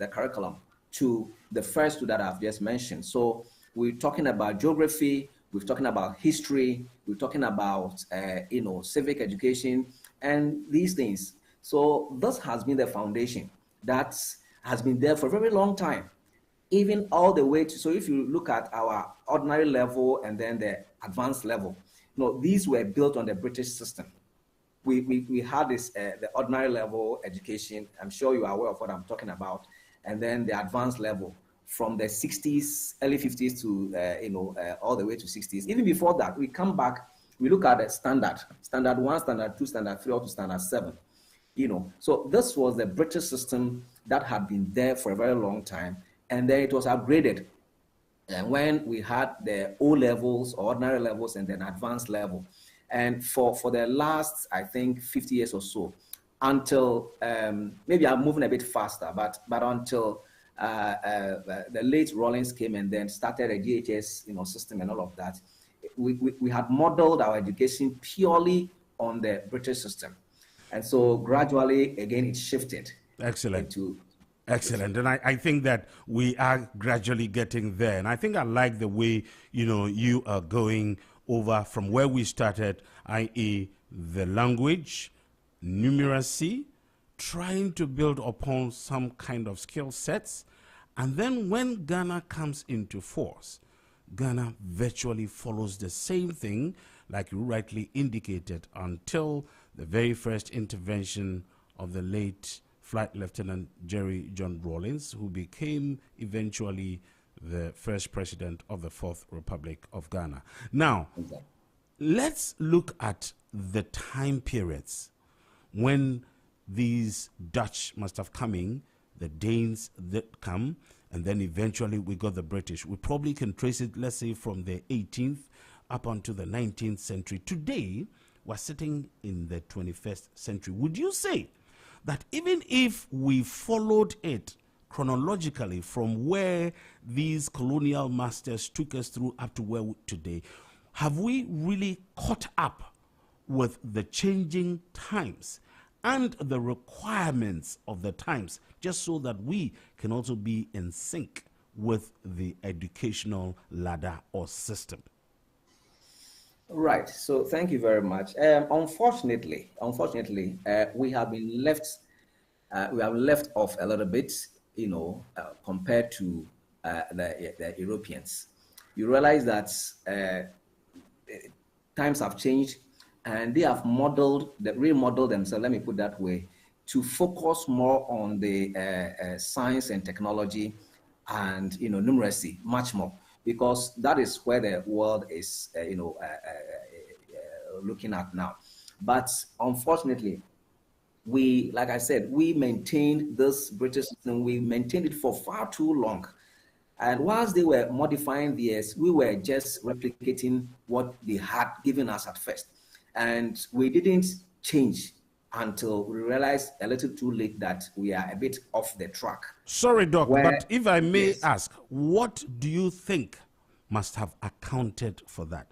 the curriculum to the first two that I've just mentioned. So we're talking about geography, we're talking about history, we're talking about civic education and these things. So this has been the foundation that has been there for a very long time, even all the way to, so if you look at our ordinary level and then the advanced level, these were built on the British system. We had this, the ordinary level education, I'm sure you are aware of what I'm talking about, and then the advanced level from the 60s, early 50s to, all the way to 60s. Even before that, we come back, we look at the standard 1, standard 2, standard 3, or to standard 7. So this was the British system that had been there for a very long time, and then it was upgraded. And when we had the O levels, ordinary levels, and then advanced level, and for the last, I think, 50 years or so, until maybe I'm moving a bit faster, but until the late Rawlings came and then started a GHS system and all of that, we had modeled our education purely on the British system. And so gradually, again, it shifted. Excellent. Excellent. And I think that we are gradually getting there. And I think I like the way, you are going over from where we started, i.e. the language, numeracy, trying to build upon some kind of skill sets. And then when Ghana comes into force, Ghana virtually follows the same thing, like you rightly indicated, until the very first intervention of the late Flight Lieutenant Jerry John Rawlings, who became eventually the first president of the Fourth Republic of Ghana. Now, let's look at the time periods when these Dutch must have come in, the Danes that come, and then eventually we got the British. We probably can trace it, let's say, from the 18th up until the 19th century. Today, we're sitting in the 21st century. Would you say that even if we followed it chronologically from where these colonial masters took us through up to where today, have we really caught up with the changing times and the requirements of the times, just so that we can also be in sync with the educational ladder or system? Right. So thank you very much. Unfortunately, we have been left off a little bit, compared to the Europeans. You realize that times have changed, and they have remodeled themselves. Let me put that way, to focus more on the science and technology, and numeracy much more, because that is where the world is, looking at now. But unfortunately, like I said, we maintained this British system. We maintained it for far too long. And whilst they were modifying theirs, we were just replicating what they had given us at first. And we didn't change until we realized a little too late that we are a bit off the track. Sorry, Doc, but if I may ask, what do you think must have accounted for that?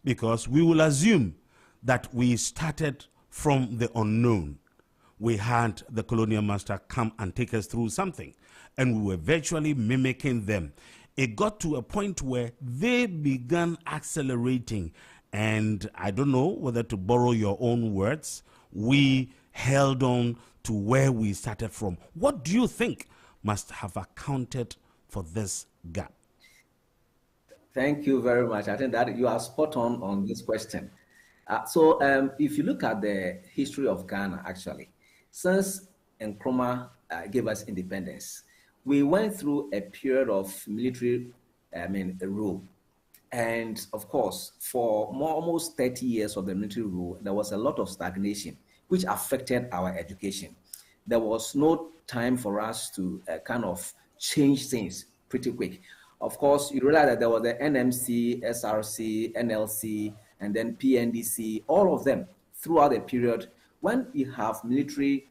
Because we will assume that we started from the unknown. We had the colonial master come and take us through something, and we were virtually mimicking them. It got to a point where they began accelerating, and I don't know whether to borrow your own words, we held on to where we started from. What do you think must have accounted for this gap? Thank you very much. I think that you are spot on this question. So if you look at the history of Ghana, actually, since Nkrumah gave us independence, we went through a period of military rule. And of course, for almost 30 years of the military rule, there was a lot of stagnation, which affected our education. There was no time for us to kind of change things pretty quick. Of course, you realize that there was the NMC, SRC, NLC, and then PNDC, all of them throughout the period. When you have military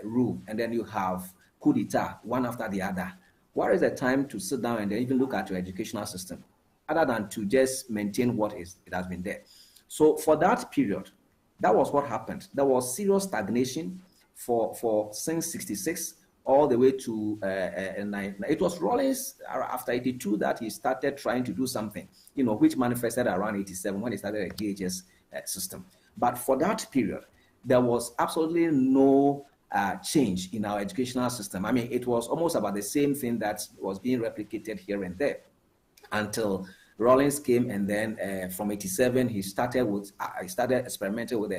rule and then you have coup d'etat, one after the other, what is the time to sit down and then even look at your educational system, other than to just maintain it has been there? So for that period, that was what happened. There was serious stagnation for since 66, all the way to it was Rawlings after 82 that he started trying to do something, which manifested around 87 when he started a GHS system. But for that period, there was absolutely no change in our educational system. I mean, it was almost about the same thing that was being replicated here and there until Rawlings came, and then from 87 he started experimenting with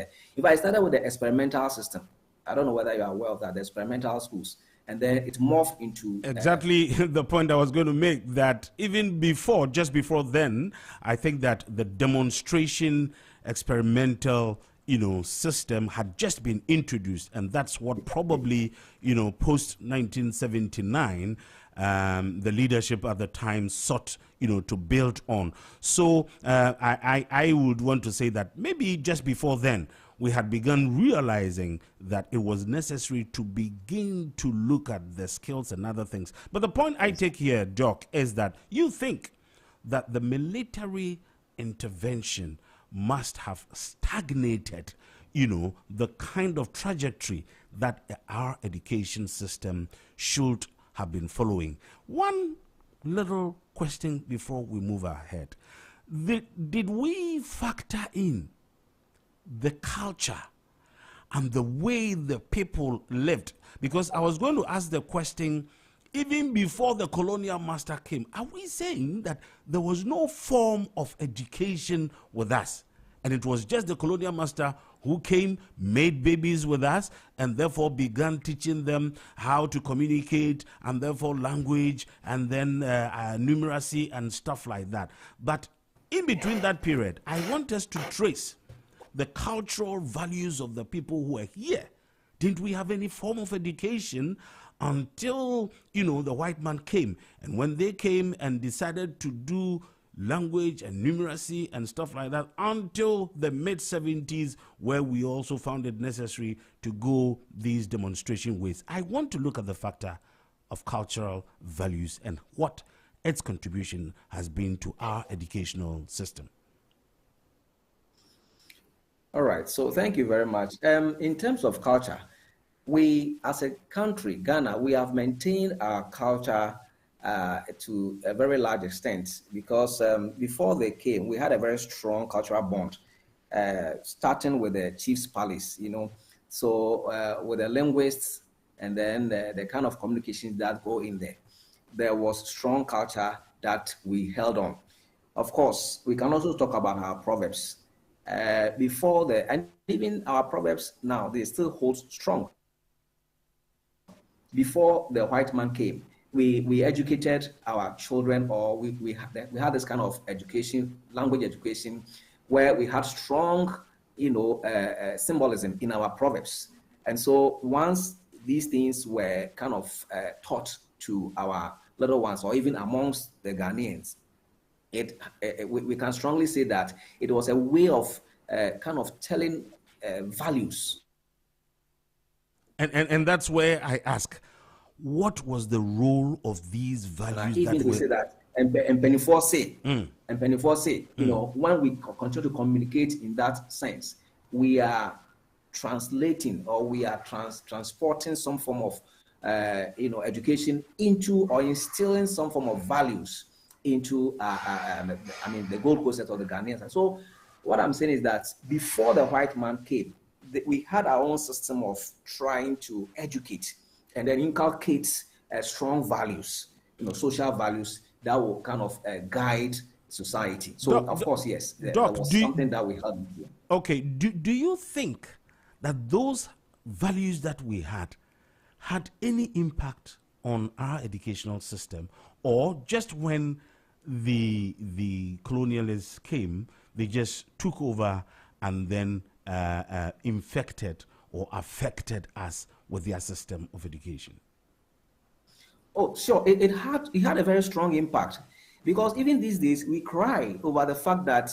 I started with the experimental system. I don't know whether you are aware of that, the experimental schools. And then it morphed into exactly the point I was going to make, that even just before then, I think that the demonstration experimental system had just been introduced, and that's what probably post 1979 the leadership at the time sought to build on. So I would want to say that maybe just before then we had begun realizing that it was necessary to begin to look at the skills and other things. But the point I take here, Doc, is that you think that the military intervention must have stagnated, the kind of trajectory that our education system should have been following. One little question before we move ahead. Did we factor in the culture and the way the people lived? Because I was going to ask the question, even before the colonial master came, are we saying that there was no form of education with us, and it was just the colonial master who came, made babies with us, and therefore began teaching them how to communicate, and therefore language, and then numeracy and stuff like that? But in between that period, I want us to trace the cultural values of the people who are here. Didn't we have any form of education until, the white man came? And when they came and decided to do language and numeracy and stuff like that, until the mid-70s, where we also found it necessary to go these demonstration ways. I want to look at the factor of cultural values and what its contribution has been to our educational system. All right, so thank you very much. In terms of culture, we as a country, Ghana, we have maintained our culture to a very large extent, because before they came, we had a very strong cultural bond, starting with the chief's palace, so with the linguists and then the kind of communications that go in there. There was strong culture that we held on. Of course, we can also talk about our proverbs. And even our proverbs now, they still hold strong. Before the white man came, we educated our children, or we had this kind of education, language education, where we had strong, symbolism in our proverbs. And so once these things were kind of taught to our little ones, or even amongst the Ghanaians, we can strongly say that it was a way of kind of telling values. And that's where I ask, what was the role of these values? Even we say that, and Pennyfor say, when we continue to communicate in that sense, we are translating, or we are transporting some form of education into, or instilling some form of values into the Gold Coast or the Ghanaians. And so what I'm saying is that before the white man came, we had our own system of trying to educate and then inculcate strong values, social values that will kind of guide society. So, of course, yes, there was something that we had. Okay, do you think that those values that we had any impact on our educational system, or just when the colonialists came, they just took over and then infected or affected us with their system of education? Oh, sure. It had a very strong impact, because even these days we cry over the fact that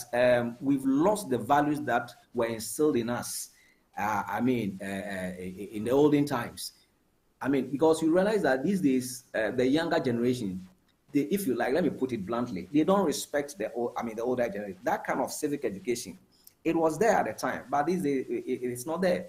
we've lost the values that were instilled in us. In the olden times. Because you realize that these days the younger generation, if you like, let me put it bluntly, they don't respect the older generation. That kind of civic education, it was there at the time, but these days it's not there.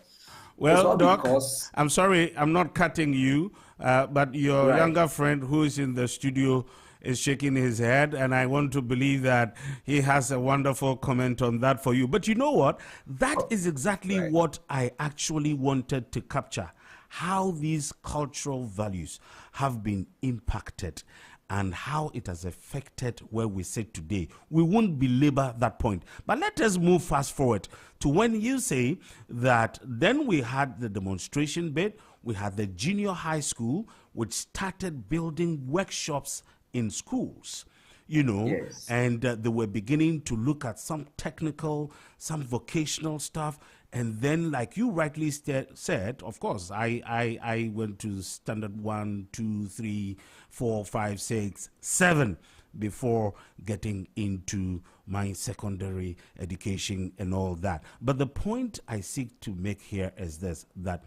It's Well, all Doc, because, I'm sorry, I'm not cutting you, but your right. younger friend who is in the studio is shaking his head, and I want to believe that he has a wonderful comment on that for you. But you know what? That Oh, is exactly right. what I actually wanted to capture, how these cultural values have been impacted and how it has affected where we sit today. We won't belabor that point. But let us move fast forward to when you say that then we had the demonstration bit, we had the junior high school, which started building workshops in schools, you know, Yes. and they were beginning to look at some technical, some vocational stuff. And then, like you rightly said, of course, I went to standard 1, 2, 3, 4, 5, 6, 7 before getting into my secondary education and all that. But the point I seek to make here is this, that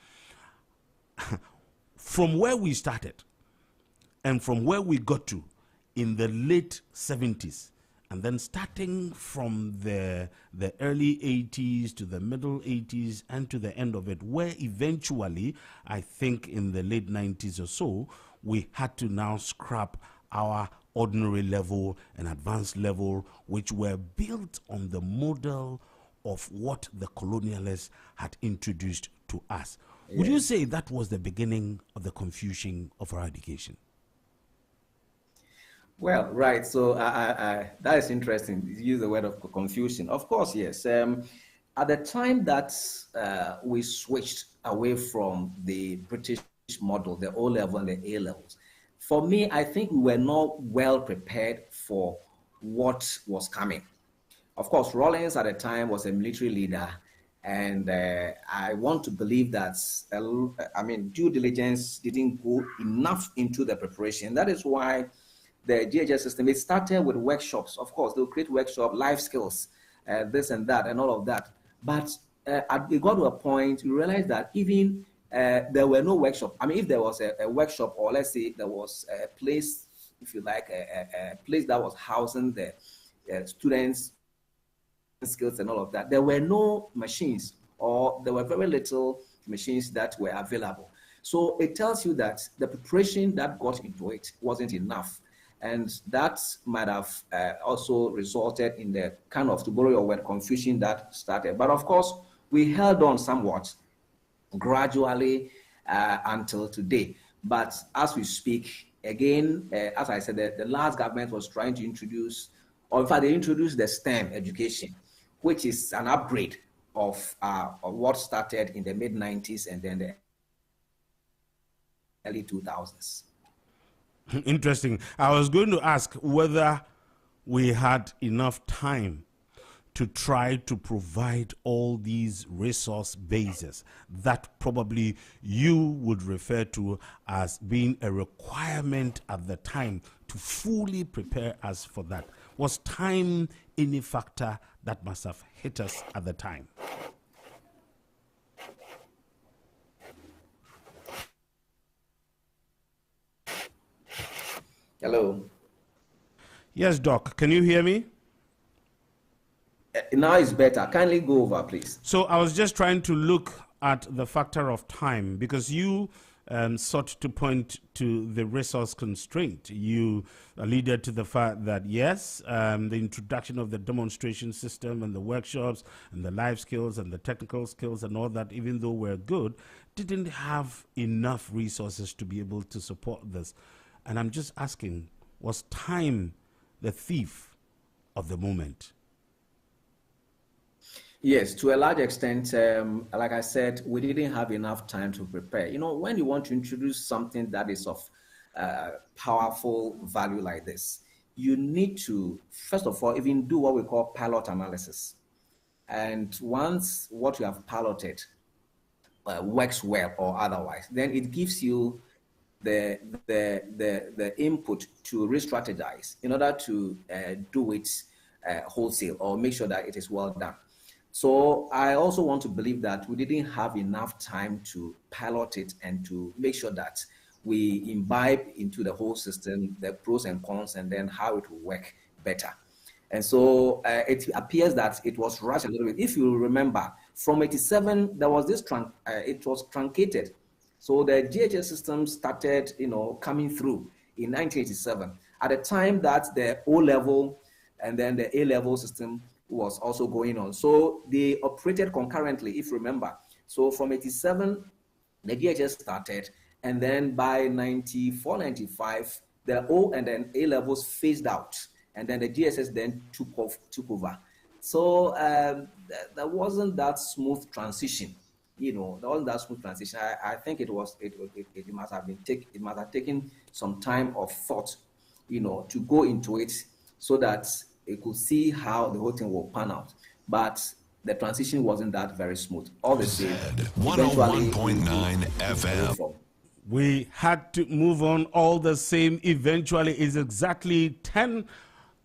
from where we started and from where we got to in the late 70s, and then starting from the early 80s to the middle 80s and to the end of it, where eventually, I think in the late 90s or so, we had to now scrap our ordinary level and advanced level, which were built on the model of what the colonialists had introduced to us. Would you Yes. say that was the beginning of the confusion of our education? Well, right. So that is interesting. You use the word of confusion. Of course, yes. At the time that we switched away from the British model, the O level and the A levels, for me, I think we were not well prepared for what was coming. Of course, Rawlins at the time was a military leader, and I want to believe that, I mean, due diligence didn't go enough into the preparation. That is why the GHS system, it started with workshops. Of course, they'll create workshop, life skills, this and that, and all of that. But we got to a point, we realized that even there were no workshop. I mean, if there was a workshop, or let's say there was a place, if you like, a place that was housing the students' skills and all of that, there were no machines, or there were very little machines that were available. So it tells you that the preparation that got into it wasn't enough. And that might have also resulted in the kind of, to borrow your word, confusion that started. But of course, we held on somewhat gradually until today. But as we speak, again, as I said, the last government was trying to introduce, or in fact, they introduced the STEM education, which is an upgrade of what started in the mid 90s and then the early 2000s. Interesting. I was going to ask whether we had enough time to try to provide all these resource bases that probably you would refer to as being a requirement at the time to fully prepare us for that. Was time any factor that must have hit us at the time? Hello. Yes, Doc. Can you hear me? Now it's better. Kindly go over, please. So I was just trying to look at the factor of time because you sought to point to the resource constraint. You alluded to the fact that, yes, the introduction of the demonstration system and the workshops and the life skills and the technical skills and all that, even though were good, didn't have enough resources to be able to support this. And I'm just asking, was time the thief of the moment? Yes, to a large extent, like I said, we didn't have enough time to prepare. You know, when you want to introduce something that is of powerful value like this, you need to, first of all, even do what we call pilot analysis. And once what you have piloted works well or otherwise, then it gives you the the input to re-strategize in order to do it wholesale or make sure that it is well done. So I also want to believe that we didn't have enough time to pilot it and to make sure that we imbibe into the whole system the pros and cons and then how it will work better. And so it appears that it was rushed a little bit. If you remember, From 87, there was this, it was truncated. So the GHS system started, coming through in 1987. At the time that the O-level and then the A-level system was also going on. So they operated concurrently, if you remember. So from 87, the GHS started, and then by 94, 95, the O and then A levels phased out, and then the GSS then took over. So there wasn't that smooth transition. There wasn't that smooth transition. I think it must have taken some time of thought, to go into it so that it could see how the whole thing will pan out. But the transition wasn't that very smooth. All the same, 101.9 FM. We had to move on all the same. Eventually, it's exactly 10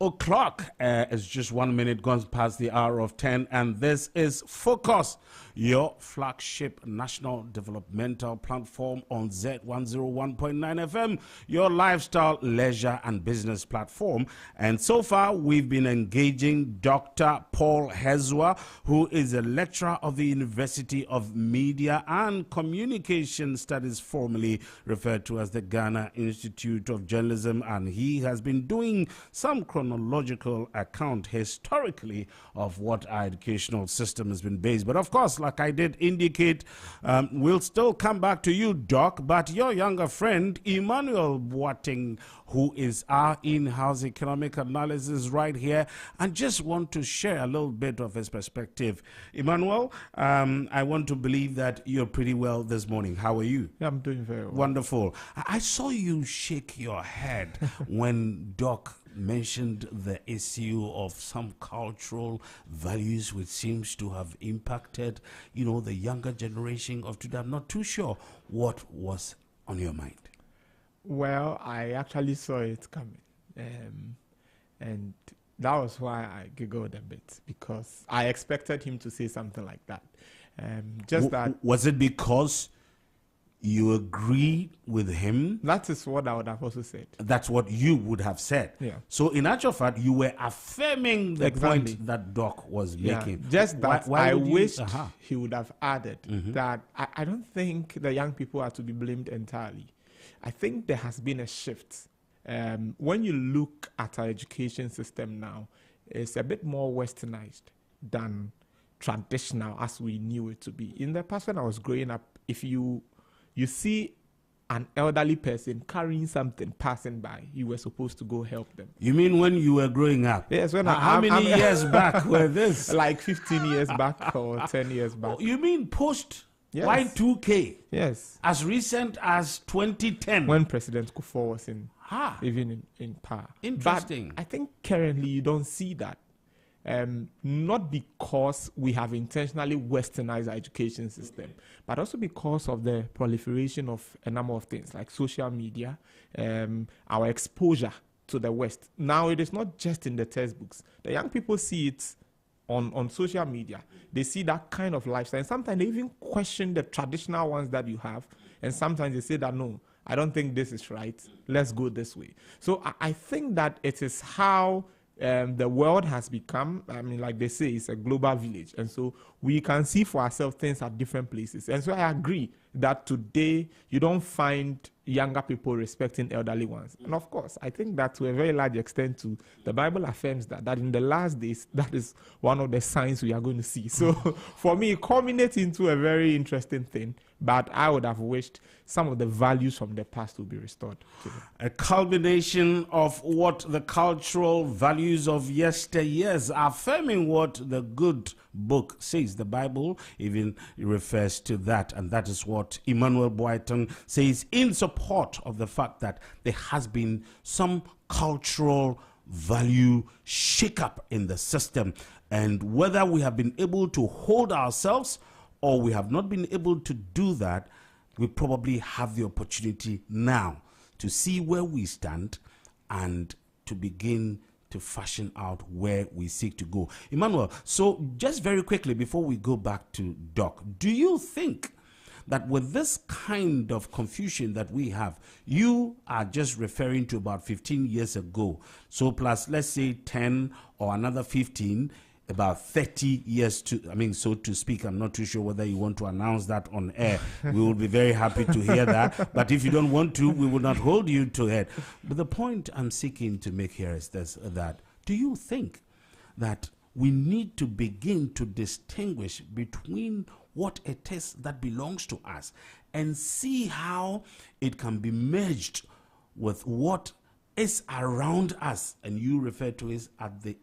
o'clock. It's just 1 minute gone past the hour of 10, and this is Focus, your flagship national developmental platform on Z101.9 FM, your lifestyle, leisure, and business platform. And so far, we've been engaging Dr. Paul Hezua, who is a lecturer of the University of Media and Communication Studies, formerly referred to as the Ghana Institute of Journalism, and he has been doing some chronological account historically of what our educational system has been based. But of course, like I did indicate, we'll still come back to you, Doc, but your younger friend, Emmanuel Boateng, who is our in-house economic analysis right here, and just want to share a little bit of his perspective. Emmanuel, I want to believe that you're pretty well this morning. How are you? Yeah, I'm doing very well. Wonderful. I saw you shake your head when Doc mentioned the issue of some cultural values which seems to have impacted, the younger generation of today. I'm not too sure what was on your mind. Well, I actually saw it coming, and that was why I giggled a bit, because I expected him to say something like that. Was it because you agreed with him? That is what I would have also said. That's what you would have said. Yeah. So in actual fact, you were affirming the point that Doc was making. Just that I wished Uh-huh. he would have added that I don't think the young people are to be blamed entirely. I think there has been a shift. When you look at our education system now, it's a bit more westernized than traditional as we knew it to be. In the past, when I was growing up, if you see an elderly person carrying something passing by, you were supposed to go help them. You mean when you were growing up? Yes. How many years back were this? Like 15 years back or 10 years back. Oh, you mean post Yes. Y2K? Yes. As recent as 2010? When President Kufuor was even in power. Interesting. But I think currently you don't see that. Not because we have intentionally westernized our education system, but also because of the proliferation of a number of things like social media, our exposure to the West. Now it is not just in the textbooks. The young people see it on social media. They see that kind of lifestyle. And sometimes they even question the traditional ones that you have. And sometimes they say that, no, I don't think this is right. Let's go this way. So I think that it is how the world has become. I mean, like they say, it's a global village. And so we can see for ourselves things at different places. And so I agree that today you don't find younger people respecting elderly ones. And of course, I think that to a very large extent too, the Bible affirms that in the last days, that is one of the signs we are going to see. So for me, it culminates into a very interesting thing. But I would have wished some of the values from the past would be restored. A culmination of what the cultural values of yesteryears, affirming what the good book says. The Bible even refers to that, and that is what Emmanuel Boateng says in support of the fact that there has been some cultural value shake-up in the system, and whether we have been able to hold ourselves or we have not been able to do that, we probably have the opportunity now to see where we stand and to begin to fashion out where we seek to go. Emmanuel, so just very quickly before we go back to Doc, do you think that with this kind of confusion that we have, you are just referring to about 15 years ago, so plus let's say 10 or another 15, about 30 years so to speak. I'm not too sure whether you want to announce that on air. We will be very happy to hear that. But if you don't want to, we will not hold you to it. But the point I'm seeking to make here is this, that do you think that we need to begin to distinguish between what it is that belongs to us and see how it can be merged with what is around us, and you refer to it as the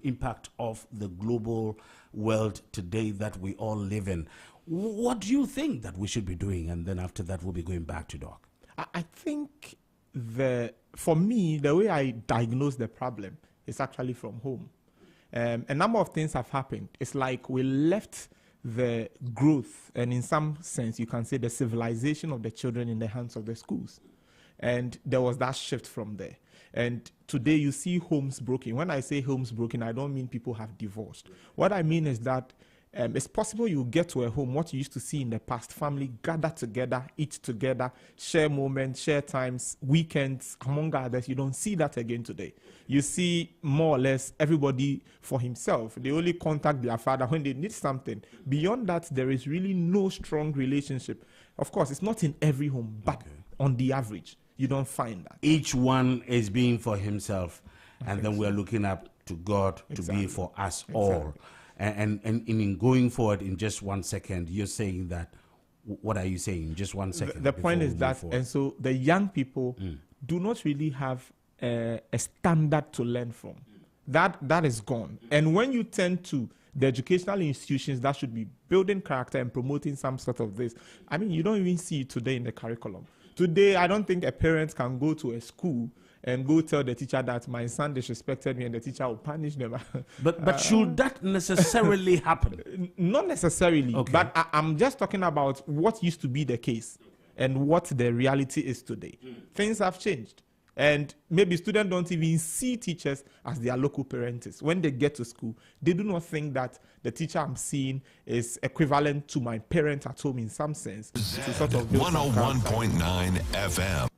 impact of the global world today that we all live in? What do you think that we should be doing? And then after that, we'll be going back to Doc. I think for me, the way I diagnose the problem is actually from home. A number of things have happened. It's like we left the growth, and in some sense, you can say the civilization of the children in the hands of the schools. And there was that shift from there. And today you see homes broken. When I say homes broken, I don't mean people have divorced. What I mean is that it's possible you get to a home, what you used to see in the past, family gather together, eat together, share moments, share times, weekends, among others. You don't see that again today. You see more or less everybody for himself. They only contact their father when they need something. Beyond that, there is really no strong relationship. Of course, it's not in every home, but on the average, you don't find that. Each one is being for himself, and then we're looking up to God to be for us all. And in going forward, in just 1 second, you're saying that, what are you saying? Just 1 second. The point is that, and so the young people do not really have a standard to learn from. That is gone. And when you tend to the educational institutions that should be building character and promoting some sort of this, I mean, you don't even see it today in the curriculum. Today, I don't think a parent can go to a school and go tell the teacher that my son disrespected me and the teacher will punish them. But should that necessarily happen? Not necessarily. Okay. But I'm just talking about what used to be the case and what the reality is today. Things have changed. And maybe students don't even see teachers as their local parents. When they get to school, they do not think that the teacher I'm seeing is equivalent to my parent at home in some sense. To sort of 101.9 FM.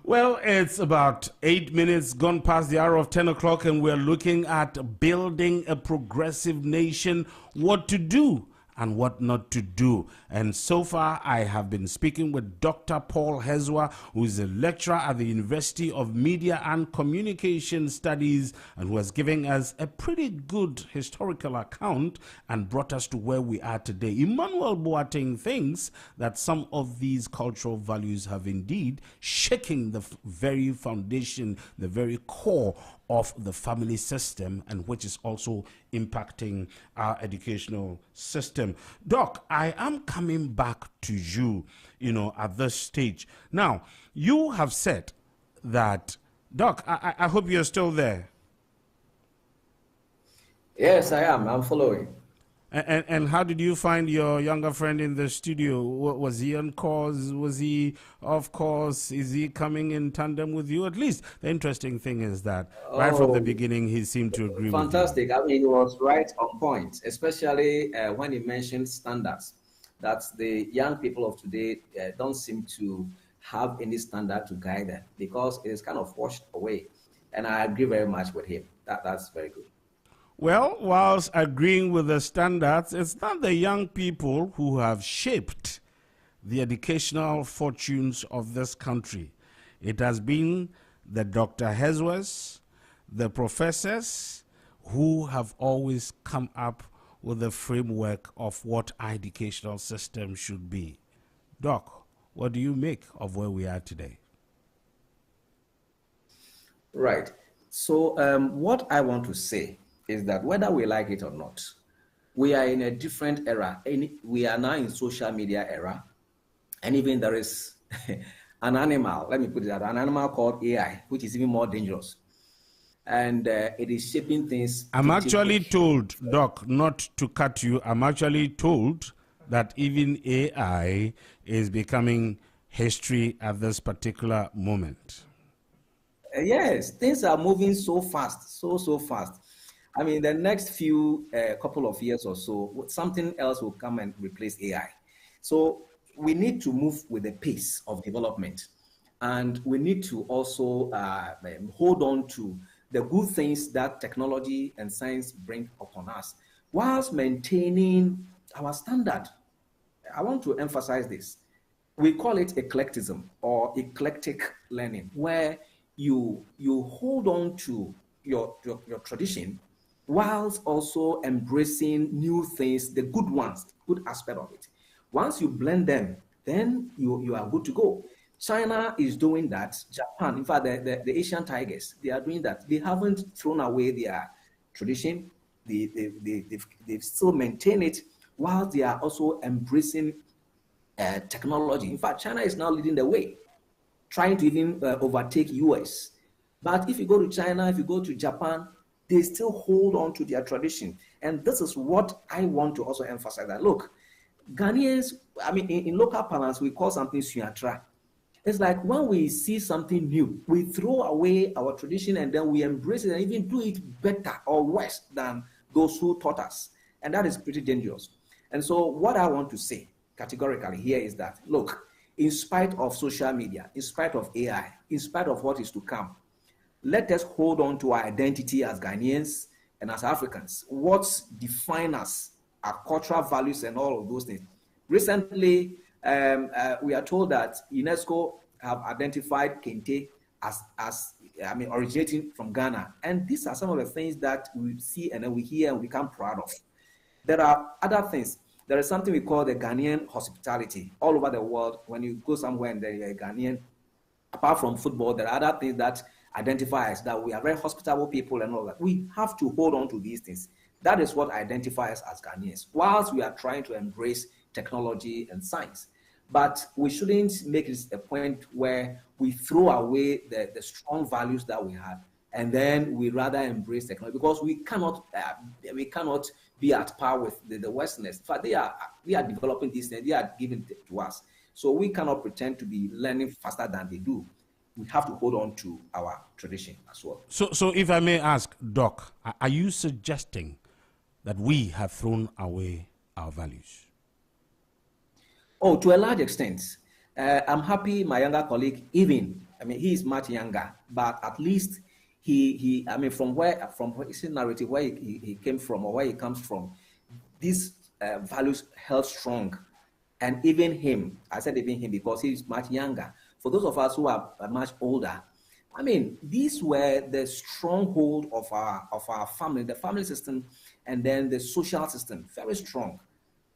Well, it's about 8 minutes gone past the hour of 10 o'clock, and we're looking at building a progressive nation, what to do and what not to do. And so far, I have been speaking with Dr. Paul Hezwa, who is a lecturer at the University of Media and Communication Studies, and who has given us a pretty good historical account and brought us to where we are today. Emmanuel Boateng thinks that some of these cultural values have indeed shaken the very foundation, the very core of the family system, and which is also impacting our educational system. Doc, I am coming back to you, at this stage. Now, you have said that, Doc, I hope you're still there. Yes, I am. I'm following. And how did you find your younger friend in the studio? Was he on course? Was he off course? Is he coming in tandem with you? At least the interesting thing is that right from the beginning, he seemed to agree with you. Fantastic. I mean, he was right on point, especially when he mentioned standards, that the young people of today don't seem to have any standard to guide them because it is kind of washed away. And I agree very much with him. That's very good. Well, whilst agreeing with the standards, it's not the young people who have shaped the educational fortunes of this country. It has been the Dr. Hezwas, the professors, who have always come up with the framework of what our educational system should be. Doc, what do you make of where we are today? Right. So what I want to say is that whether we like it or not, we are in a different era. We are now in social media era. And even there is an animal, let me put it that, an animal called AI, which is even more dangerous. And it is shaping things. I'm actually told, Doc, not to cut you, I'm actually told that even AI is becoming history at this particular moment. Yes, things are moving so fast, so fast. I mean, the next few couple of years or so, something else will come and replace AI. So we need to move with the pace of development. And we need to also hold on to the good things that technology and science bring upon us, whilst maintaining our standard. I want to emphasize this. We call it eclecticism or eclectic learning, where you hold on to your tradition whilst also embracing new things, the good ones, good aspect of it. Once you blend them, then you are good to go. China is doing that. Japan, in fact, the Asian tigers, they are doing that. They haven't thrown away their tradition. They still maintain it while they are also embracing technology. In fact, China is now leading the way, trying to even overtake US. But if you go to China, if you go to Japan, they still hold on to their tradition. And this is what I want to also emphasize, that look, Ghanaians, I mean, in local parlance, we call something suatra. It's like when we see something new, we throw away our tradition and then we embrace it and even do it better or worse than those who taught us. And that is pretty dangerous. And so what I want to say categorically here is that, look, in spite of social media, in spite of AI, in spite of what is to come, let us hold on to our identity as Ghanaians and as Africans. What defines us, our cultural values and all of those things. Recently, we are told that UNESCO have identified Kente as originating from Ghana. And these are some of the things that we see and then we hear and we become proud of. There are other things. There is something we call the Ghanaian hospitality. All over the world, when you go somewhere and you're a Ghanaian, apart from football, there are other things that identify us, that we are very hospitable people and all that. We have to hold on to these things. That is what identifies us as Ghanaians, whilst we are trying to embrace technology and science. But we shouldn't make it a point where we throw away the strong values that we have, and then we rather embrace technology, because we cannot be at par with the Westerners. In fact, they are developing these things, they are giving it to us. So we cannot pretend to be learning faster than they do. We have to hold on to our tradition as well. So if I may ask, Doc, are you suggesting that we have thrown away our values? Oh, to a large extent. I'm happy my younger colleague, he is much younger, but at least from his narrative, where he came from or where he comes from, these values held strong. And even him, I said even him because he's much younger. For those of us who are much older, these were the stronghold of our family, the family system, and then the social system, very strong.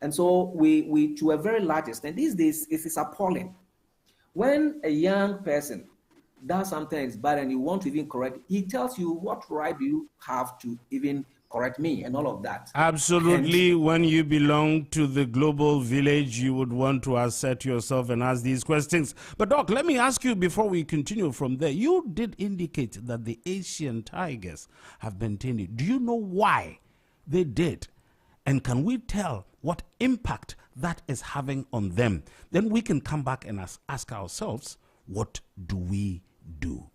And so we to a very large extent, these days, it is appalling. When a young person does something that's bad and you want to even correct, he tells you, what right do you have to even correct me and all of that? Absolutely. And when you belong to the global village, you would want to assert yourself and ask these questions. But Doc, let me ask you before we continue from there. You did indicate that the Asian tigers have maintained it. Do you know why they did? And can we tell what impact that is having on them? Then we can come back and ask ourselves, what do we do?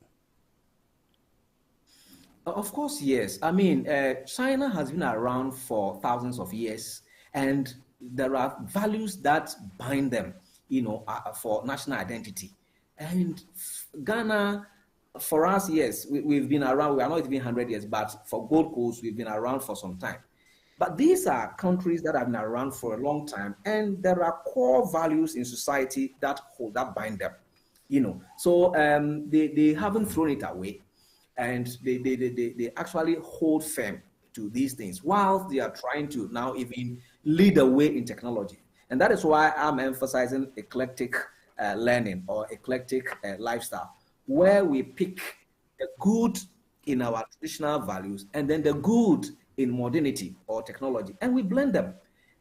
Of course, yes. China has been around for thousands of years, and there are values that bind them, for national identity. And Ghana, for us, yes, we've been around. We are not even 100 years, but for Gold Coast, we've been around for some time. But these are countries that have been around for a long time, and there are core values in society that bind them, So they haven't thrown it away, and they actually hold firm to these things, while they are trying to now even lead the way in technology. And that is why I'm emphasizing eclectic learning or eclectic lifestyle, where we pick the good in our traditional values and then the good in modernity or technology, and we blend them.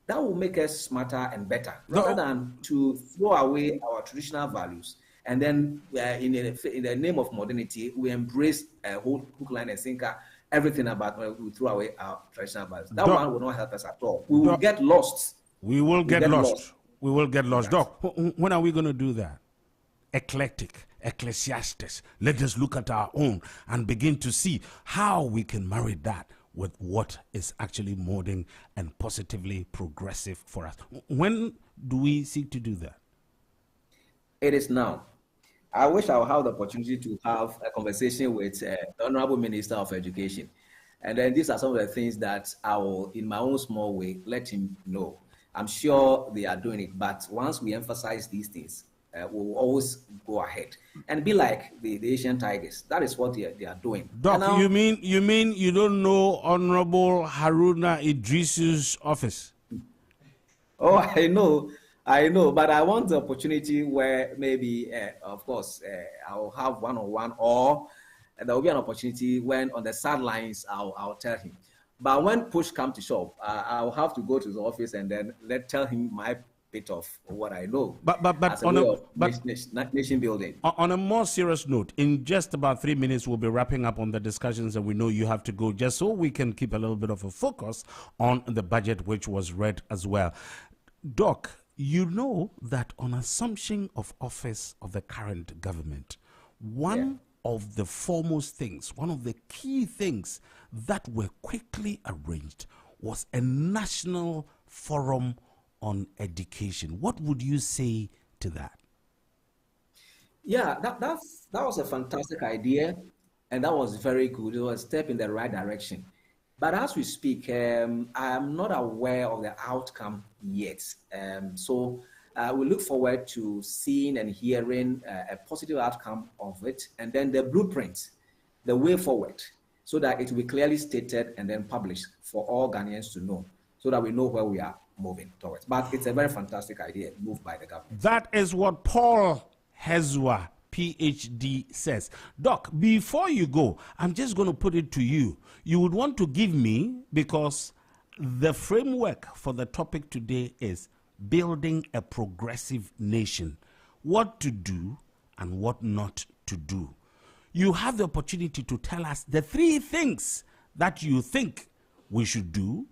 That will make us smarter and better, rather than to throw away our traditional values and then in the name of modernity, we embrace hook, line, and sinker, everything about we throw away our traditional values. That one will not help us at all. We will get lost. We will get lost. We will get lost. Right. Doc, when are we going to do that? Eclectic, Ecclesiastes. Let us look at our own and begin to see how we can marry that with what is actually modern and positively progressive for us. When do we seek to do that? It is now. I wish I would have the opportunity to have a conversation with the Honorable Minister of Education. And then these are some of the things that I will, in my own small way, let him know. I'm sure they are doing it, but once we emphasize these things, we'll always go ahead and be like the Asian Tigers. That is what they are doing. Doc, now, you mean you don't know Honorable Haruna Idrisu's office? Oh, I know, but I want the opportunity where maybe, of course, I'll have one-on-one, or there will be an opportunity when on the sidelines I'll tell him. But when push comes to shove, I'll have to go to the office and then tell him my bit of what I know. But nation building. On a more serious note, in just about 3 minutes, we'll be wrapping up on the discussions, and we know you have to go, just so we can keep a little bit of a focus on the budget, which was read as well. Doc, you know that on assumption of office of the current government, one of the foremost things, one of the key things that were quickly arranged was a national forum on education. What would you say to that? Yeah, that was a fantastic idea, and that was very good. It was a step in the right direction. But as we speak, I am not aware of the outcome yet. So we look forward to seeing and hearing a positive outcome of it, and then the blueprint, the way forward, so that it will be clearly stated and then published for all Ghanaians to know, so that we know where we are moving towards. But it's a very fantastic idea moved by the government. That is what Paul Hezwa, PhD, says. Doc, before you go, I'm just going to put it to you. You would want to give me, because the framework for the topic today is building a progressive nation, what to do and what not to do. You have the opportunity to tell us the 3 things that you think we should do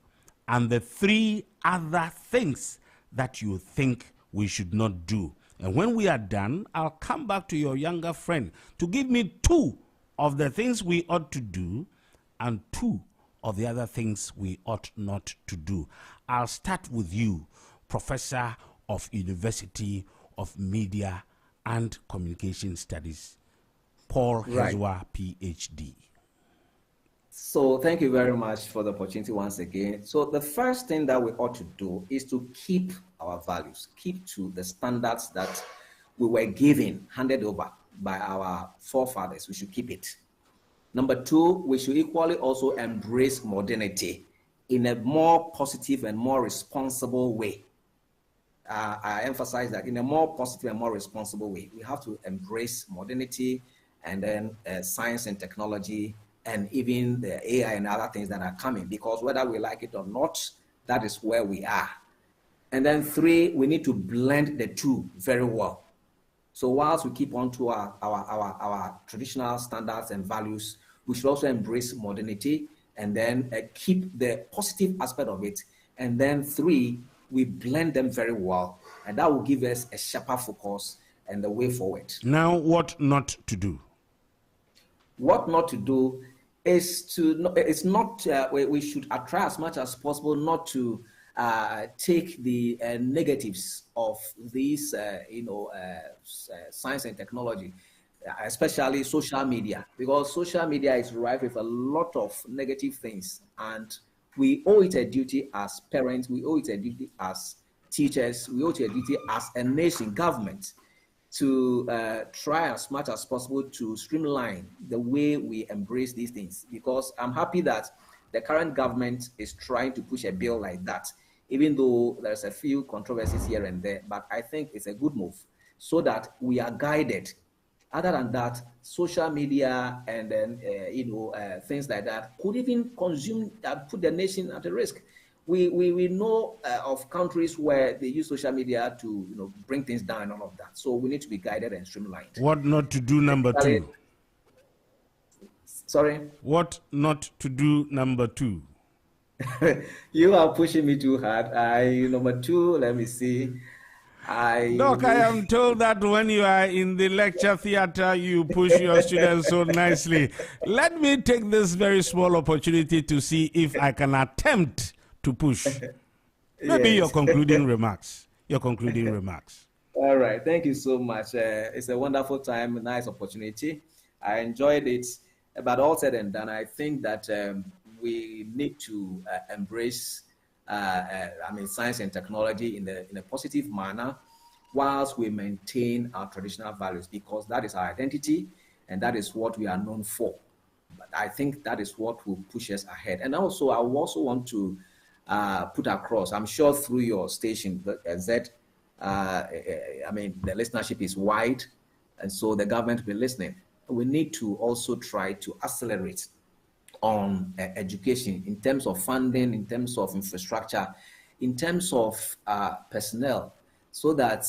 and the 3 other things that you think we should not do. And when we are done, I'll come back to your younger friend to give me 2 of the things we ought to do and 2 of the other things we ought not to do. I'll start with you, Professor of University of Media and Communication Studies, Paul Hezwa, PhD. So thank you very much for the opportunity once again. So the first thing that we ought to do is to keep our values, keep to the standards that we were given, handed over by our forefathers. We should keep it. Number 2, we should equally also embrace modernity in a more positive and more responsible way. I emphasize that in a more positive and more responsible way. We have to embrace modernity and then science and technology, and even the AI and other things that are coming, because whether we like it or not, that is where we are. And then 3, we need to blend the 2 very well. So whilst we keep on to our traditional standards and values, we should also embrace modernity and then keep the positive aspect of it. And then 3, we blend them very well, and that will give us a sharper focus and the way forward. Now, what not to do? What not to do is we should try as much as possible not to take the negatives of these, science and technology, especially social media, because social media is rife with a lot of negative things, and we owe it a duty as parents, we owe it a duty as teachers, we owe it a duty as a nation, government, to try as much as possible to streamline the way we embrace these things. Because I'm happy that the current government is trying to push a bill like that, even though there's a few controversies here and there, but I think it's a good move so that we are guided. Other than that, social media and then, things like that could even put the nation at a risk. We know of countries where they use social media to bring things down and all of that. So we need to be guided and streamlined. What not to do, number 2? Sorry? What not to do, number 2? You are pushing me too hard. Number 2, let me see. Doc, I am told that when you are in the lecture theater, you push your students so nicely. Let me take this very small opportunity to see if I can attempt to push. Maybe your concluding remarks. All right. Thank you so much. It's a wonderful time, a nice opportunity. I enjoyed it. But all said and done, I think that we need to embrace, science and technology in a positive manner, whilst we maintain our traditional values, because that is our identity and that is what we are known for. But I think that is what will push us ahead. And also, I also want to put across, I'm sure through your station, Z, the listenership is wide, and so the government will be listening. We need to also try to accelerate on education in terms of funding, in terms of infrastructure, in terms of personnel, so that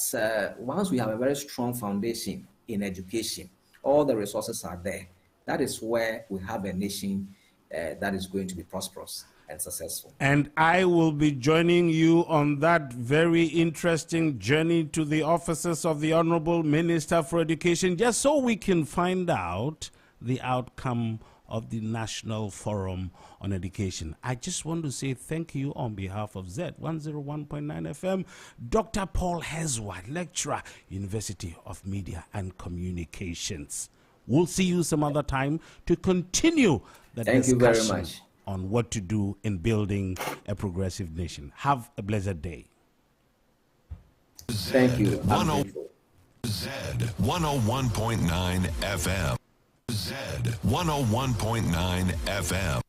once we have a very strong foundation in education, all the resources are there. That is where we have a nation that is going to be prosperous and successful. And I will be joining you on that very interesting journey to the offices of the Honorable Minister for Education, just so we can find out the outcome of the National Forum on Education. I just want to say thank you on behalf of Z 101.9 FM, Dr. Paul Hezwad, lecturer, University of Media and Communications. We'll see you some other time to continue the Thank discussion you very much on what to do in building a progressive nation. Have a blessed day. Thank you. Z 101.9 FM. Z 101.9 FM.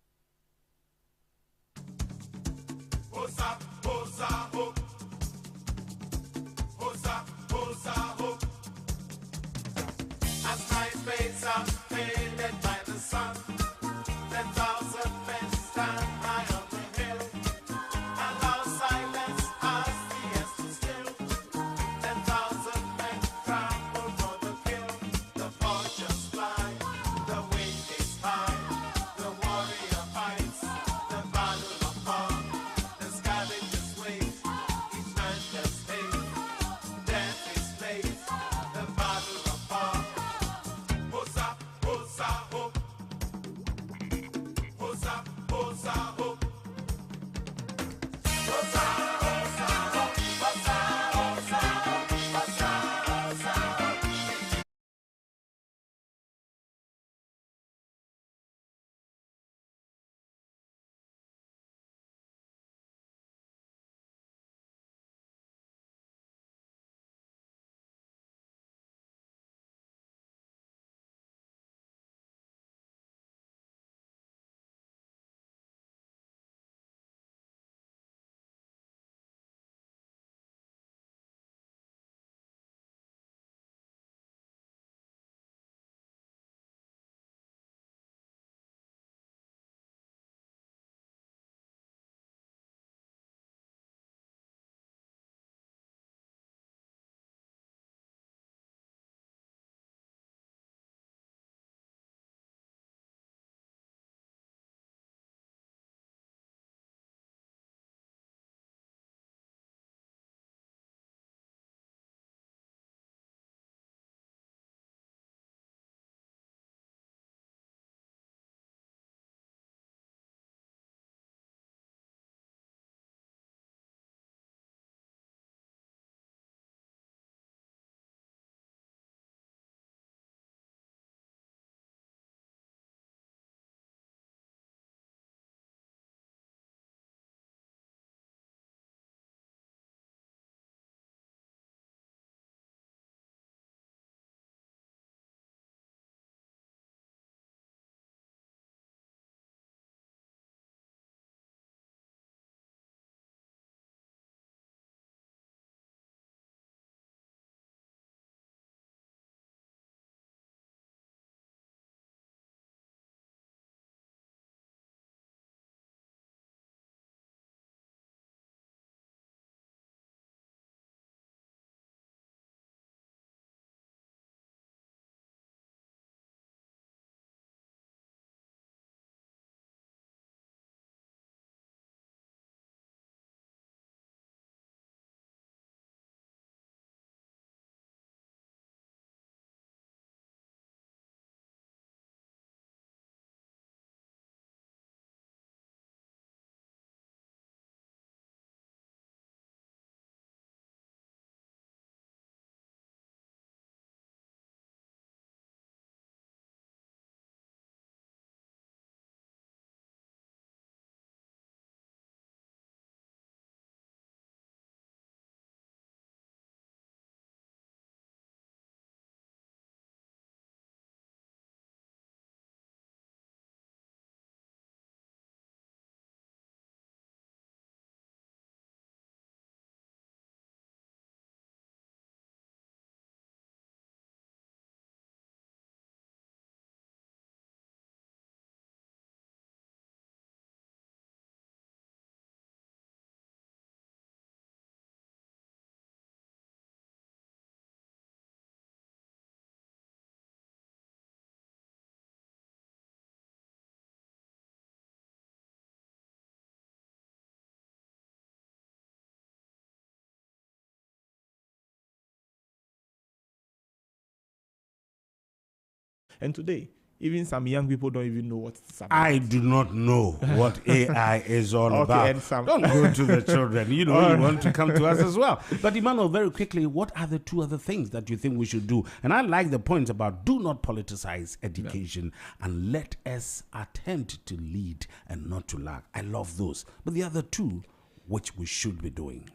And today, even some young people don't even know what it's about. I do not know what AI is all about. Don't go to the children. You want to come to us as well. But Emmanuel, very quickly, what are the two other things that you think we should do? And I like the point about do not politicize education and let us attempt to lead and not to lag. I love those. But the other two, which we should be doing?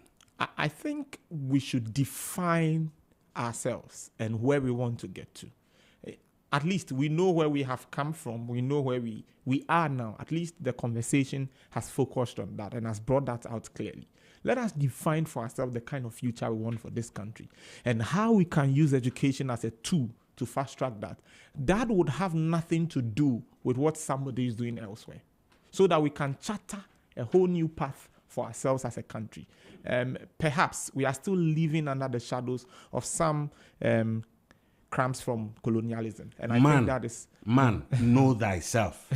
I think we should define ourselves and where we want to get to. At least we know where we have come from. We know where we are now. At least the conversation has focused on that and has brought that out clearly. Let us define for ourselves the kind of future we want for this country and how we can use education as a tool to fast track that. That would have nothing to do with what somebody is doing elsewhere, so that we can charter a whole new path for ourselves as a country. Perhaps we are still living under the shadows of some cramps from colonialism. And I think that is... know thyself.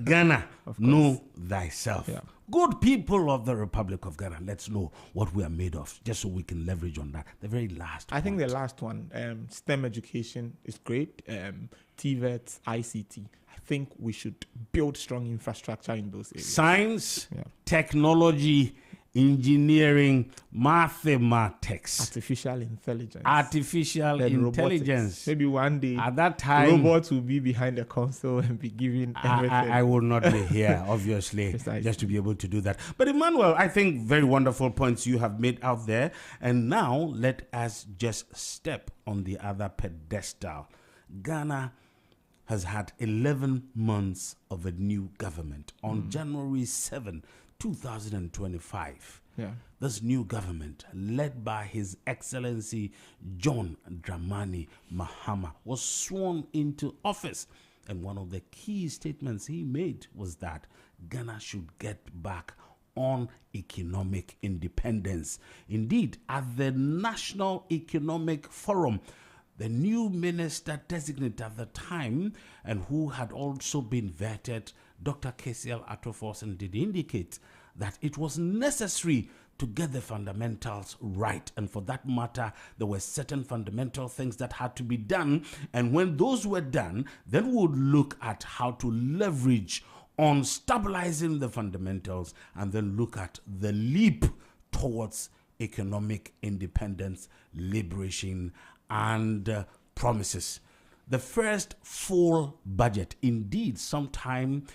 Ghana, know thyself. Yeah. Good people of the Republic of Ghana, let's know what we are made of, just so we can leverage on that. The very last I think the last one, STEM education is great. TVET, ICT. I think we should build strong infrastructure in those areas. Science, technology, engineering, mathematics, artificial intelligence, robotics. Maybe one day at that time robots will be behind the console and be giving everything. I will not be here, obviously, just to be able to do that. But Emmanuel, I think very wonderful points you have made out there. And now let us just step on the other pedestal. Ghana has had 11 months of a new government. On January 7, 2025, this new government, led by His Excellency John Dramani Mahama, was sworn into office. And one of the key statements he made was that Ghana should get back on economic independence. Indeed, at the National Economic Forum, the new minister designate at the time, and who had also been vetted, Dr. KCL Atoforsen, did indicate that it was necessary to get the fundamentals right. And for that matter, there were certain fundamental things that had to be done. And when those were done, then we would look at how to leverage on stabilizing the fundamentals and then look at the leap towards economic independence, liberation, and promises. The first full budget, indeed, sometime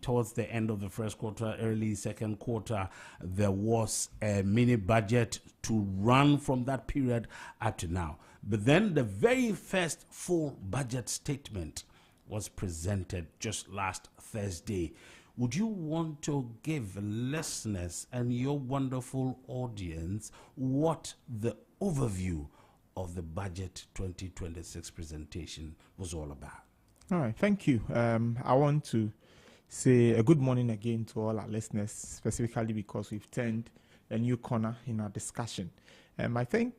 towards the end of the first quarter, early second quarter, there was a mini budget to run from that period up to now. But then the very first full budget statement was presented just last Thursday. Would you want to give listeners and your wonderful audience what the overview of the budget 2026 presentation was all about? All right, thank you. I want to say a good morning again to all our listeners, specifically because we've turned a new corner in our discussion. I think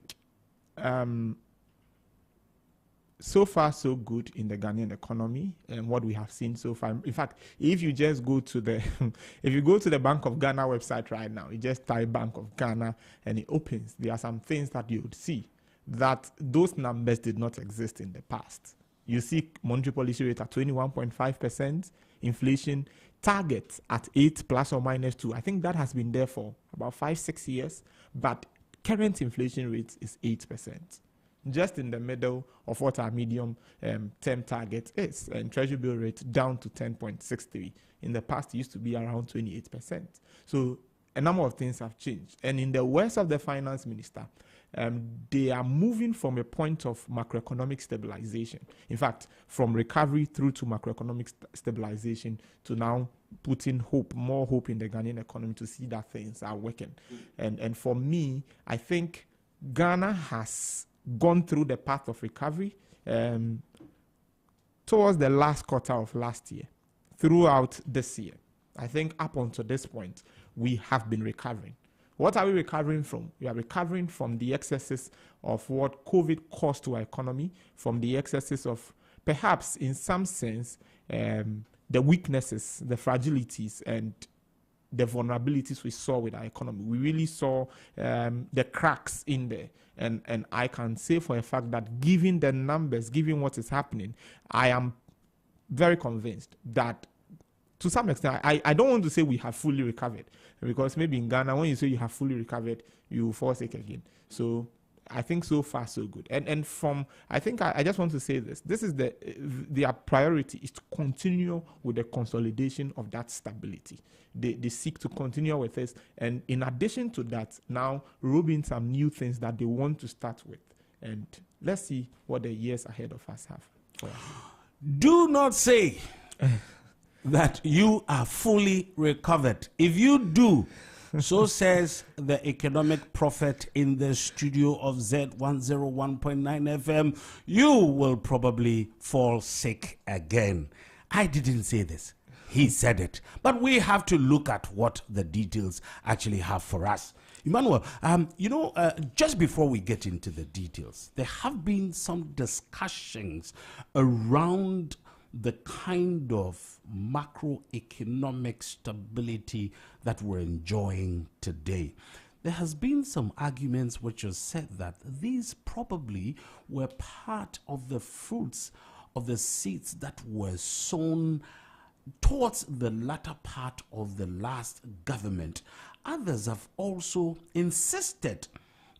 so far so good in the Ghanaian economy and what we have seen so far. In fact, if you just go to the if you go to the Bank of Ghana website right now, you just type Bank of Ghana and it opens. There are some things that you would see that those numbers did not exist in the past. You see monetary policy rate at 21.5%, inflation target at 8 plus or minus 2. I think that has been there for about 5-6 years, but current inflation rate is 8%. Just in the middle of what our medium term target is, and treasury bill rate down to 10.63. In the past, it used to be around 28%. So a number of things have changed. And in the words of the finance minister, they are moving from a point of macroeconomic stabilization. In fact, from recovery through to macroeconomic stabilization to now putting more hope in the Ghanaian economy to see that things are working. And for me, I think Ghana has gone through the path of recovery towards the last quarter of last year, throughout this year. I think up until this point, we have been recovering. What are we recovering from? We are recovering from the excesses of what COVID caused to our economy, from the excesses of perhaps in some sense the weaknesses, the fragilities, and the vulnerabilities we saw with our economy. We really saw the cracks in there. And I can say for a fact that given the numbers, given what is happening, I am very convinced that to some extent, I don't want to say we have fully recovered, because maybe in Ghana, when you say you have fully recovered, you fall sick again. So I think so far so good. And from, I think I just want to say this. This is their priority is to continue with the consolidation of that stability. They seek to continue with this. And in addition to that, now roll in some new things that they want to start with. And let's see what the years ahead of us have for us. Do not say that you are fully recovered. If you do, so says the economic prophet in the studio of Z101.9 FM, you will probably fall sick again. I didn't say this. He said it. But we have to look at what the details actually have for us. Emmanuel, just before we get into the details, there have been some discussions around the kind of macroeconomic stability that we're enjoying today. There has been some arguments which have said that these probably were part of the fruits of the seeds that were sown towards the latter part of the last government. Others have also insisted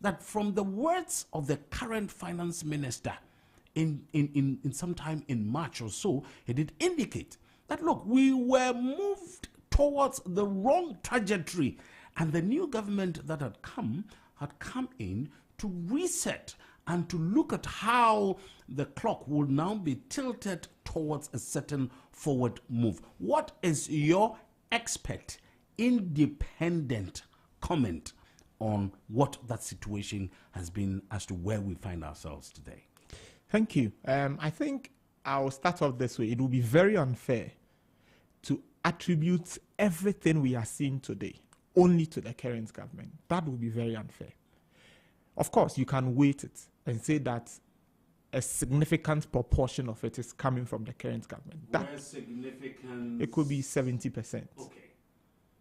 that from the words of the current finance minister, in sometime in March or so, he did indicate that, look, we were moved towards the wrong trajectory, and the new government that had come in to reset and to look at how the clock will now be tilted towards a certain forward move. What is your expert, independent comment on what that situation has been as to where we find ourselves today? Thank you. I think I'll start off this way. It will be very unfair to attribute everything we are seeing today only to the current government. That would be very unfair. Of course, you can weight it and say that a significant proportion of it is coming from the current government. That significant? It could be 70%. Okay.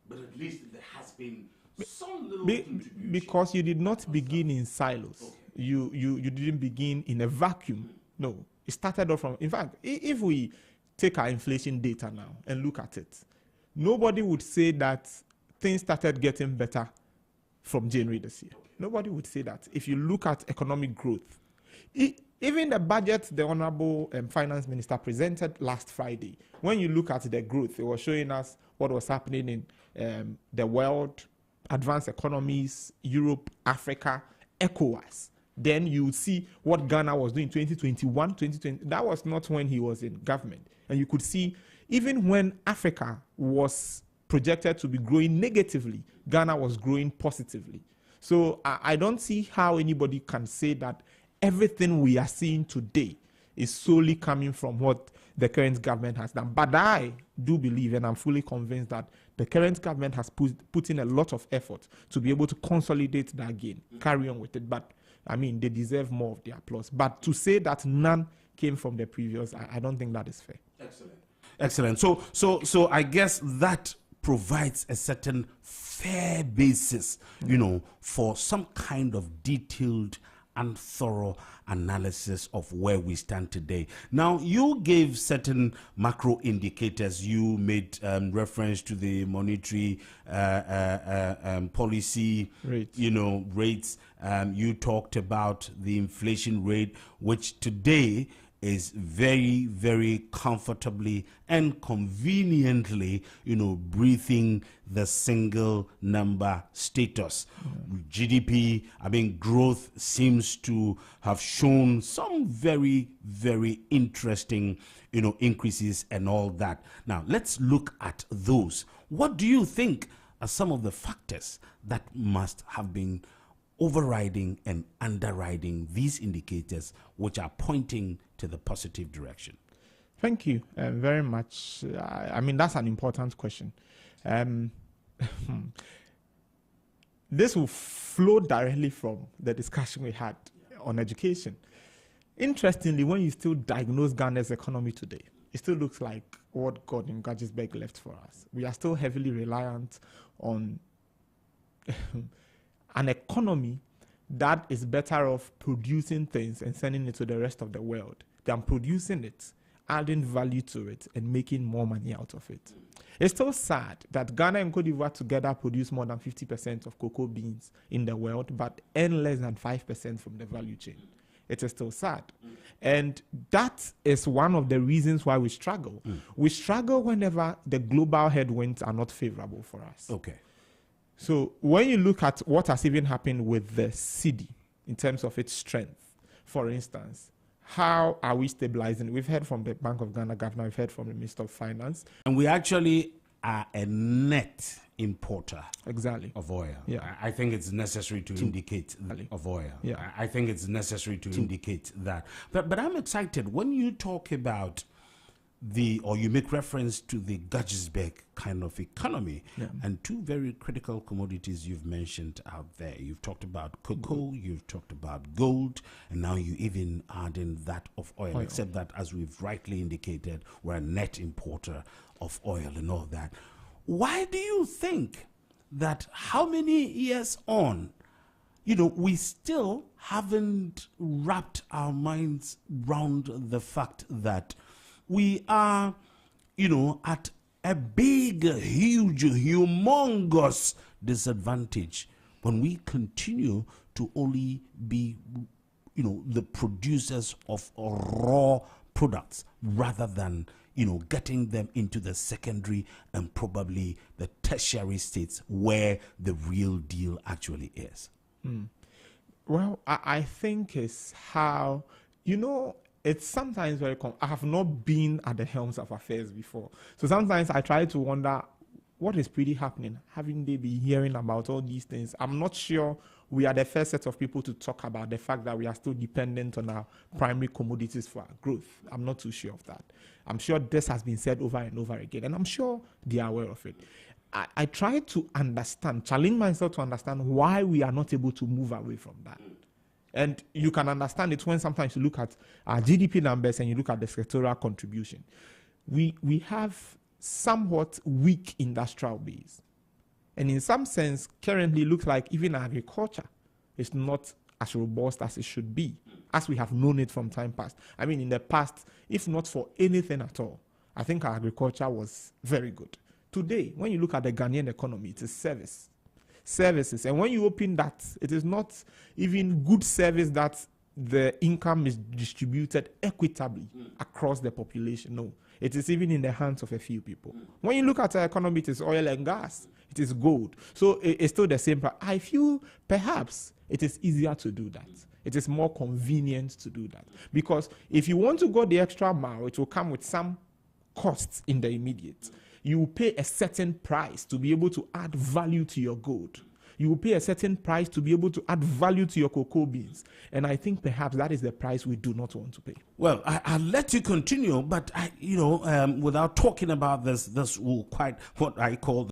But at least there has been some little contribution. Because you did not begin in silos. Okay. You didn't begin in a vacuum. No, it started off from, in fact, if we take our inflation data now and look at it, nobody would say that things started getting better from January this year. Okay. Nobody would say that. If you look at economic growth, even the budget the Honorable Finance Minister presented last Friday, when you look at the growth, it was showing us what was happening in the world, advanced economies, Europe, Africa, ECOWAS. Then you would see what Ghana was doing 2021, 2020. That was not when he was in government. And you could see even when Africa was projected to be growing negatively, Ghana was growing positively. So I don't see how anybody can say that everything we are seeing today is solely coming from what the current government has done. But I do believe, and I'm fully convinced, that the current government has put in a lot of effort to be able to consolidate that gain, carry on with it. But I mean, they deserve more of the applause. But to say that none came from the previous, I don't think that is fair. Excellent. So I guess that provides a certain fair basis, for some kind of detailed and thorough analysis of where we stand today. Now, you gave certain macro indicators. You made reference to the monetary policy, rates. You talked about the inflation rate, which today is very, very comfortably and conveniently, breathing the single number status. GDP, growth seems to have shown some very, very interesting, increases and all that. Now, let's look at those. What do you think are some of the factors that must have been overriding and underriding these indicators which are pointing to the positive direction? Thank you very much. That's an important question. This will flow directly from the discussion we had on education. Interestingly, when you still diagnose Ghana's economy today, it still looks like what Gordon Gaggisberg left for us. We are still heavily reliant on an economy that is better off producing things and sending it to the rest of the world than producing it, adding value to it, and making more money out of it. It's still sad that Ghana and Cote d'Ivoire together produce more than 50% of cocoa beans in the world, but earn less than 5% from the value chain. It is still sad. And that is one of the reasons why we struggle. We struggle whenever the global headwinds are not favorable for us. Okay. So when you look at what has even happened with the cedi in terms of its strength, for instance, how are we stabilizing? We've heard from the Bank of Ghana governor, we've heard from the Minister of Finance. And we actually are a net importer of oil. Yeah. I think it's necessary to indicate of oil. Yeah. I think it's necessary to indicate that. But I'm excited when you talk about or you make reference to the Gaggisberg kind of economy, and two very critical commodities you've mentioned out there. You've talked about cocoa, you've talked about gold, and now you even add in that of oil, except that, as we've rightly indicated, we're a net importer of oil and all that. Why do you think that how many years on, we still haven't wrapped our minds around the fact that we are, at a big, huge, humongous disadvantage when we continue to only be, the producers of raw products rather than, getting them into the secondary and probably the tertiary states where the real deal actually is? Well, I think it's how, it's sometimes very I have not been at the helms of affairs before. So sometimes I try to wonder what is really happening. Haven't they been hearing about all these things? I'm not sure we are the first set of people to talk about the fact that we are still dependent on our primary commodities for our growth. I'm not too sure of that. I'm sure this has been said over and over again, and I'm sure they are aware of it. I try to challenge myself to understand why we are not able to move away from that. And you can understand it when sometimes you look at our GDP numbers and you look at the sectoral contribution. We have somewhat weak industrial base. And in some sense, currently looks like even agriculture is not as robust as it should be, as we have known it from time past. I mean, in the past, if not for anything at all, I think our agriculture was very good. Today, when you look at the Ghanaian economy, it is services. And when you open that, it is not even good service that the income is distributed equitably across the population. No, it is even in the hands of a few people. When you look at our economy, it is oil and gas, it is gold. So it's still the same. But I feel perhaps it is easier to do that. It is more convenient to do that. Because if you want to go the extra mile, it will come with some costs in the immediate. You will pay a certain price to be able to add value to your gold. You will pay a certain price to be able to add value to your cocoa beans. And I think perhaps that is the price we do not want to pay. Well, I'll let you continue, but without talking about this will quite what I call